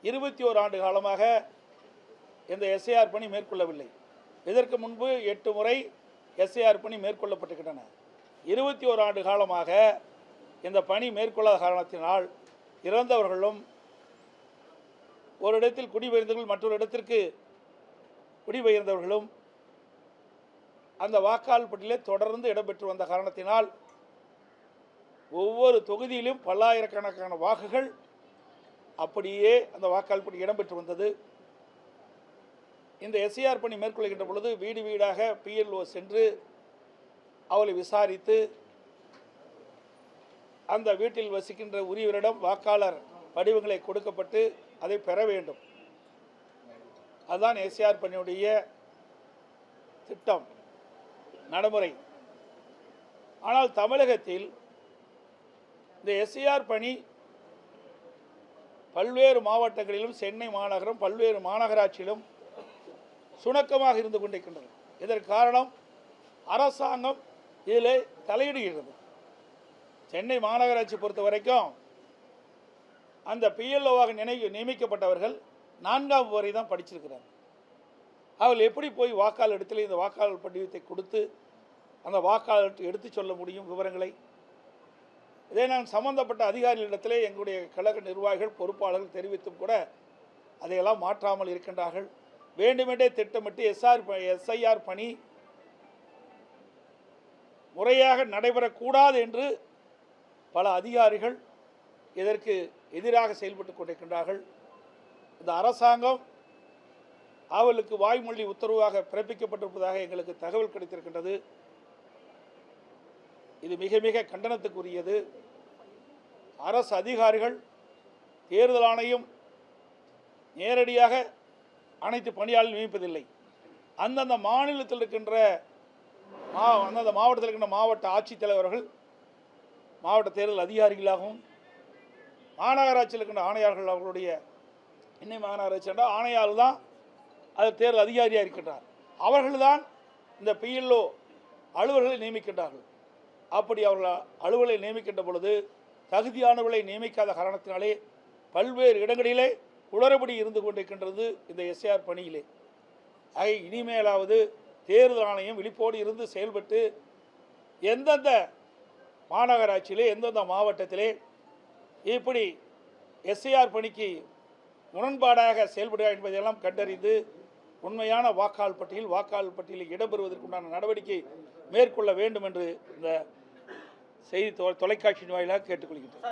21 ஆண்டு காலமாக இந்த எஸ்ஐஆர் பணி மேற்கொள்ளவில்லை. இதற்கு முன்பு 8 முறை எஸ்ஐஆர் பணி மேற்கொள்ளப்பட்டுகின்றன. 21 ஆண்டு காலமாக இந்த பணி மேற்கொள்ளாத காரணத்தினால் இறந்தவர்களும் ஒரு இடத்தில் குடிபெயர்ந்தவர்கள் மற்றொரு இடத்திற்கு குடிபெயர்ந்தவர்களும் அந்த வாக்காளர் பட்டியலில் தொடர்ந்து இடம்பெற்று வந்த காரணத்தினால் ஒவ்வொரு தொகுதியிலும் பல்லாயிரக்கணக்கான வாக்குகள் அப்படியே அந்த வாக்காளர் பட்டியலில் இடம்பெற்று வந்தது. இந்த எஸ்ஐஆர் பணி மேற்கொள்கின்ற பொழுது வீடு வீடாக பிஎல்ஓ சென்று அவளை விசாரித்து அந்த வீட்டில் வசிக்கின்ற உரியவரிடம் வாக்காளர் படிவங்களை கொடுக்கப்பட்டு அதை பெற வேண்டும். அதுதான் எஸ்ஐஆர் பணியுடைய திட்டம், நடைமுறை. ஆனால் தமிழகத்தில் இந்த எஸ்ஐஆர் பணி பல்வேறு மாவட்டங்களிலும் சென்னை மாநகரம் பல்வேறு மாநகராட்சியிலும் சுணக்கமாக இருந்து கொண்டிருக்கின்றது. இதற்கு காரணம் அரசாங்கம் இதில் தலையிடுகிறது. சென்னை மாநகராட்சி பொறுத்த வரைக்கும் அந்த பிஎல்ஓவாக நியமிக்கப்பட்டவர்கள் 4ஆம் வரை தான் படிச்சிருக்கிறார். அவர்கள் எப்படி போய் வாக்காளர் இடத்துல இந்த வாக்காளர் படிவத்தை கொடுத்து அந்த வாக்காளருக்கு எடுத்து சொல்ல முடியும் விவரங்களை? இதை நான் சம்பந்தப்பட்ட அதிகாரிகளிடத்திலே எங்களுடைய கழக நிர்வாகிகள் பொறுப்பாளர்கள் தெரிவித்தும் கூட அதையெல்லாம் மாற்றாமல் இருக்கின்றார்கள். வேண்டுமென்றே திட்டமிட்டு எஸ்ஐஆர் பணி முறையாக நடைபெறக்கூடாது என்று பல அதிகாரிகள் இதற்கு எதிராக செயல்பட்டு கொண்டிருக்கின்றார்கள். இந்த அரசாங்கம் அவர்களுக்கு வாய்மொழி உத்தரவாக பிறப்பிக்கப்பட்டிருப்பதாக எங்களுக்கு தகவல் கிடைத்திருக்கின்றது. இது மிக மிக கண்டனத்துக்குரியது. அரசு அதிகாரிகள் தேர்தல் ஆணையம் நேரடியாக அனைத்து பணியாளர்கள் நியமிப்பதில்லை. அந்தந்த மாநிலத்தில் இருக்கின்ற அந்தந்த மாவட்டத்தில் இருக்கின்ற மாவட்ட ஆட்சித்தலைவர்கள் மாவட்ட தேர்தல் அதிகாரிகளாகவும் மாநகராட்சியில் இருக்கின்ற ஆணையாளர்கள் அவர்களுடைய இன்னை மாநகராட்சி என்ற ஆணையாளர் தான் அது தேர்தல் அதிகாரியாக இருக்கின்றார். அவர்கள்தான் இந்த பிஎல்ஓ அலுவலர்களை நியமிக்கின்றார்கள். அப்படி அவர்கள் அலுவலை நியமிக்கின்ற பொழுது தகுதியானவர்களை நியமிக்காத காரணத்தினாலே பல்வேறு இடங்களிலே குளறுபடி இருந்து கொண்டிருக்கின்றது இந்த எஸ்ஐஆர் பணியிலே. ஆக இனிமேலாவது தேர்தல் ஆணையம் விழிப்போடு இருந்து செயல்பட்டு எந்தெந்த மாநகராட்சியிலே எந்தெந்த மாவட்டத்திலே இப்படி எஸ்ஐஆர் பணிக்கு முரண்பாடாக செயல்படுகிறார் என்பதையெல்லாம் கண்டறிந்து உண்மையான வாக்காளர் பட்டியலில் இடம்பெறுவதற்குண்டான நடவடிக்கை மேற்கொள்ள வேண்டும் என்று இந்த செய்தி தொலைக்காட்சியின் வாயிலாக கேட்டுக்கொள்கிறேன்.